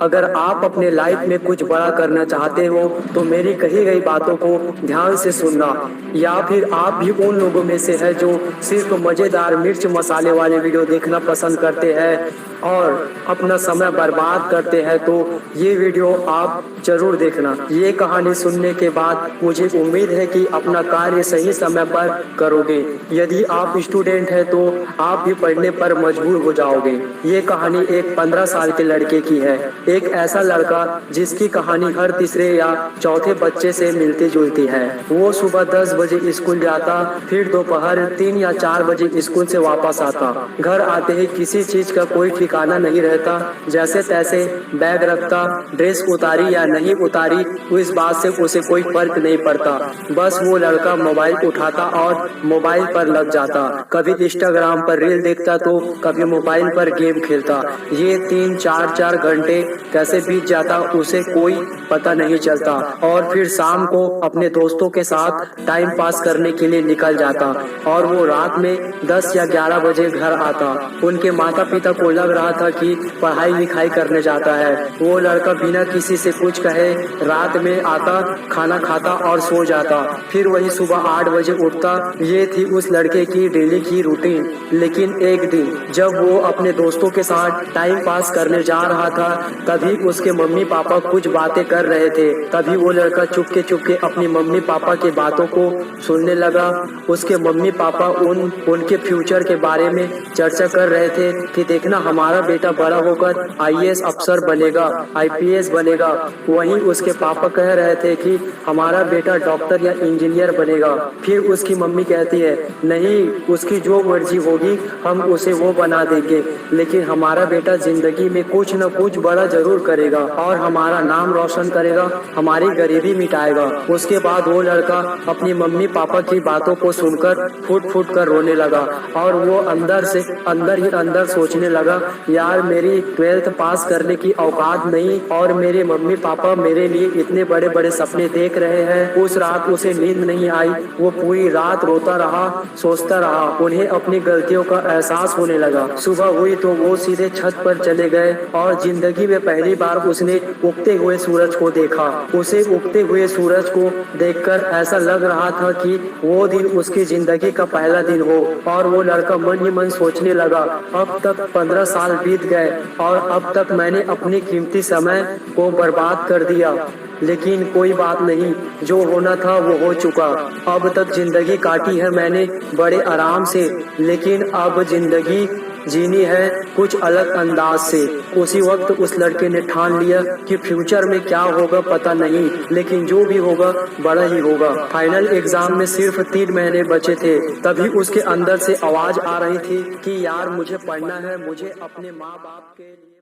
अगर आप अपने लाइफ में कुछ बड़ा करना चाहते हो तो मेरी कही गई बातों को ध्यान से सुनना। या फिर आप भी उन लोगों में से है जो सिर्फ मज़ेदार मिर्च मसाले वाले वीडियो देखना पसंद करते हैं और अपना समय बर्बाद करते हैं, तो ये वीडियो आप जरूर देखना। ये कहानी सुनने के बाद मुझे उम्मीद है कि अपना कार्य सही समय पर करोगे। यदि आप स्टूडेंट हैं तो आप भी पढ़ने पर मजबूर हो जाओगे। ये कहानी एक 15 साल के लड़के की है। एक ऐसा लड़का जिसकी कहानी हर तीसरे या चौथे बच्चे से मिलती जुलती है। वो सुबह 10 बजे स्कूल जाता, फिर दोपहर 3 या 4 बजे स्कूल से वापस आता। घर आते ही किसी चीज का कोई ठिकाना नहीं रहता, जैसे तैसे बैग रखता, ड्रेस उतारी या नहीं उतारी इस बात से उसे कोई फर्क नहीं पड़ता। बस वो लड़का मोबाइल उठाता और मोबाइल पर लग जाता। कभी इंस्टाग्राम पर रील देखता तो कभी मोबाइल पर गेम खेलता। ये 3-4 घंटे कैसे बीत जाता उसे कोई पता नहीं चलता। और फिर शाम को अपने दोस्तों के साथ टाइम पास करने के लिए निकल जाता और वो रात में 10 या 11 बजे घर आता। उनके माता पिता को लग रहा था कि पढ़ाई लिखाई करने जाता है। वो लड़का बिना किसी से कुछ कहे रात में आता, खाना खाता और सो जाता, फिर वही सुबह 8 बजे उठता। ये थी उस लड़के की डेली की रूटीन। लेकिन एक दिन जब वो अपने दोस्तों के साथ टाइम पास करने जा रहा था, तभी उसके मम्मी पापा कुछ बातें कर रहे थे। तभी वो लड़का चुपके चुपके अपनी मम्मी पापा की बातों को सुनने लगा। उसके मम्मी पापा उनके फ्यूचर के बारे में चर्चा कर रहे थे कि देखना हमारा बेटा बड़ा होकर आईएएस अफसर बनेगा, आईपीएस बनेगा। वहीं उसके पापा कह रहे थे कि हमारा बेटा डॉक्टर या इंजीनियर बनेगा। फिर उसकी मम्मी कहती है, नहीं, उसकी जो मर्जी होगी हम उसे वो बना देंगे, लेकिन हमारा बेटा जिंदगी में कुछ न कुछ बड़ा जरूर करेगा और हमारा नाम रोशन करेगा, हमारी गरीबी मिटाएगा। उसके बाद वो लड़का अपनी मम्मी पापा की बातों को सुनकर फूट फूट कर रोने लगा और वो अंदर ही अंदर सोचने लगा, यार मेरी 12th पास करने की औकात नहीं और मेरे मम्मी पापा मेरे लिए इतने बड़े बड़े सपने देख रहे हैं। उस रात उसे नींद नहीं आई। वो पूरी रात रोता रहा, सोचता रहा। उन्हें अपनी गलतियों का एहसास होने लगा। सुबह हुई तो वो सीधे छत पर चले गए और जिंदगी में पहली बार उसने उगते हुए सूरज को देखा। उसे उगते हुए सूरज को देखकर ऐसा लग रहा था कि वो दिन उसकी जिंदगी का पहला दिन हो। और वो लड़का मन ही मन सोचने लगा, अब तक 15 साल बीत गए और अब तक मैंने अपनी कीमती समय को बर्बाद कर दिया, लेकिन कोई बात नहीं, जो होना था वो हो चुका। अब तक जिंदगी काटी है मैंने बड़े आराम से, लेकिन अब जिंदगी जीनी है कुछ अलग अंदाज से। उसी वक्त उस लड़के ने ठान लिया कि फ्यूचर में क्या होगा पता नहीं, लेकिन जो भी होगा बड़ा ही होगा। फाइनल एग्जाम में सिर्फ 3 महीने बचे थे, तभी उसके अंदर से आवाज आ रही थी कि यार मुझे पढ़ना है, मुझे अपने माँ बाप के लिए